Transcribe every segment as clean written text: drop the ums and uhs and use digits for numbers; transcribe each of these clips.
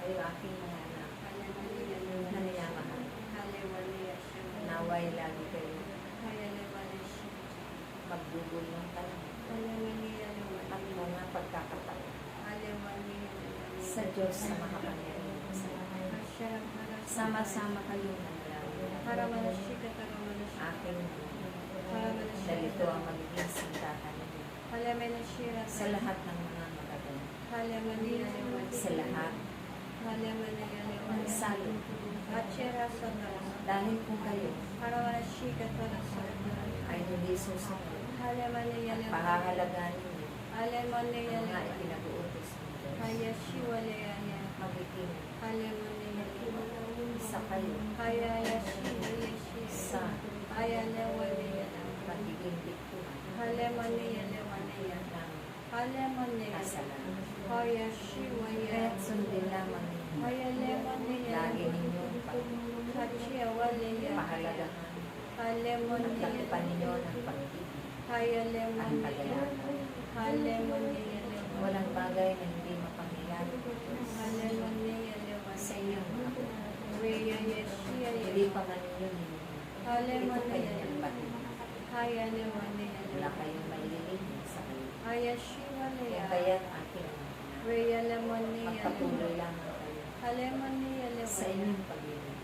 kayo aking mga anak. Naniyamahan. Naway lagi kayo. Magbubulong ka lang. At mga pagkakataon. Sa Diyos na makapangyarihan sa lahat. Sama-sama kayo manalangin. Aking dalito ang magiging sintahan niyo. Sa lahat ng mga magagaling. Sa lahat ng salot. Dahil kung kayo ay hindi susunod at pahahalagaan ninyo ang mga ipinag-uutos ninyo, magiging sa kayo sa magiging biktima ng kasalanan. Kaya't sundin lamang ninyo lagi ninyong pahalagahan at takipan ninyo ng pag-ibig at kagalakan. Walang bagay na hindi mapangyayari sa inyong mga apo. Hindi pa man ninyo ito kanyang batid. Wala kayong malilinig sa kayo. Kung kaya't aking magpatuloy lamang kayo sa inyong pag-ibig.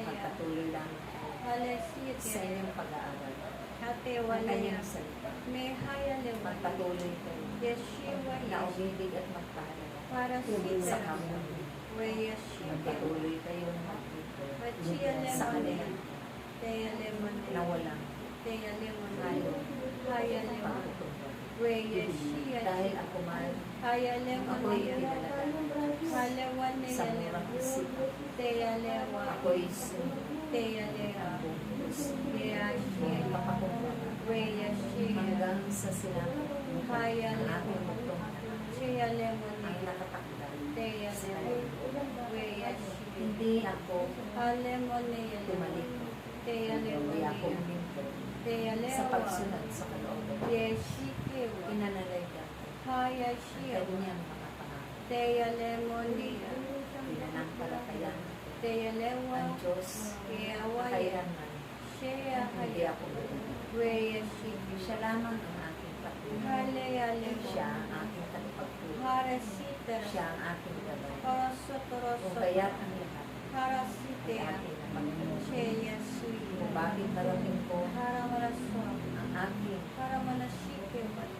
Magpatuloy lamang kayo sa inyong pag-aaral. Ang kanyang salita. Magpatuloy kayo na umibig at magpahalaga sa kamon. Magpatuloy kayo na magbibig sa kanila na walang ayaw pagkukumpara. Dahil ako man, ako'y pinalagan sa murang isipan. Ako'y sunod ang buong puso. May papakumpara hanggang sa sinabi ang aking magtungkol ang nakatakdal sa kanya. Hindi ako tumalikod. Hindi ako huminto sa pagsunod sa kalooban. Pinanalaga ang kanyang mga pangako. Pinanampalataya ang Diyos kailanman. Hindi ako malilimutan. Siya lamang ang aking patuloy. Siya ang aking tagapagtulong. Siya ang aking gabay. Kung kaya't ang lahat ay aking na Panginoon. Kung bakit narating ko ang aking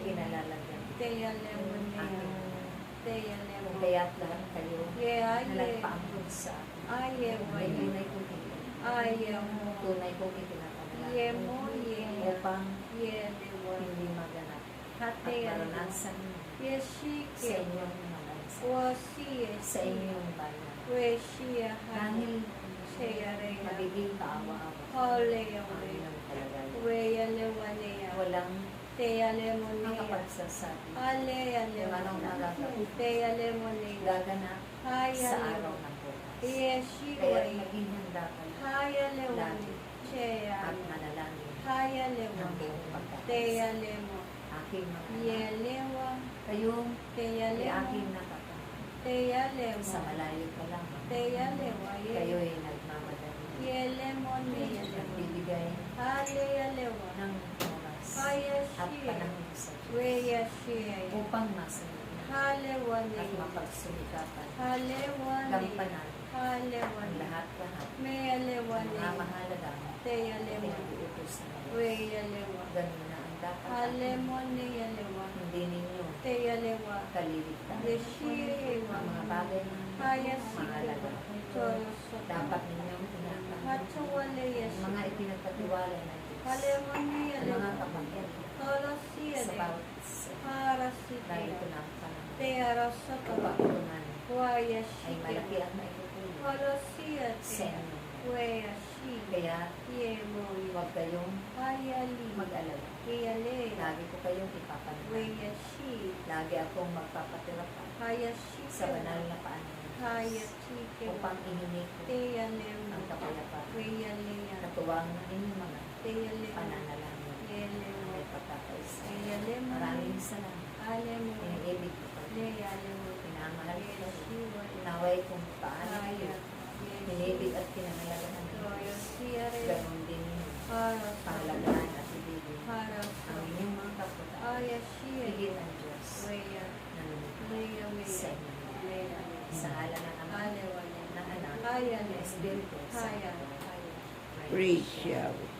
kinalalagyan. Kung kaya't lahat kayo na nagpaampun sa akin. May tunay kong tunay kong itinapanalang upang hindi maganap at maranasan sa inyong mga bansa, sa inyong bayan. Dahil magiging kaawa-awa ang inyong kalagayan. Walang makapagsasabi kung anong magagawa gaganap sa araw ng bukas. Kaya maging handa kayo lagi at manalangin ng buong pagkakasal. Aking mga kayong ay aking nakatahan sa malayo pa lamang. Kayo'y nagmamadali. Nagbibigay ng oras at panahon sa Diyos upang masunod at mapagsumikapan gampanan ang lahat-lahat mga mahalaga pinag-uutos na ganun na ang dapat hindi ninyo kaliligtaan ang mga bagay na mahalaga. Dapat ninyong tinatanggap ang mga ipinagpatiwala na Diyos, ang mga kapangyan sa bawat isa. Dahil ito na ang panahon upang ito man ay malaki ang naitutulong sa inyo. Kaya huwag kayong mag-alala. Lagi ko kayong ipapanalangin. Lagi akong magpapatirapan sa banal na paanan upang ihinig ko ang kapayapaan na tuwang ng inyong mga pananalangin ay pagkakaisa. Maraming salamat. Iniibig ko kayo. Leya Lewa. Pinamahal ko. Shiwa. Naway kung paano Haya. pinibig at kinangalagaan ng Royo Diyos. Siya Re. Ganon din yun. Hara. Pangalagaan at ibigin Hara. ang inyong mga kaputaan. Haya Siya. Higit ang Diyos Weya. ng Leya sa Weya. inyo. Leya. Sa hala ng Ama, Halewa. ng Anak, Haya ng Lewa. Espiritu Haya. Santo. Haya. Praise Yahweh.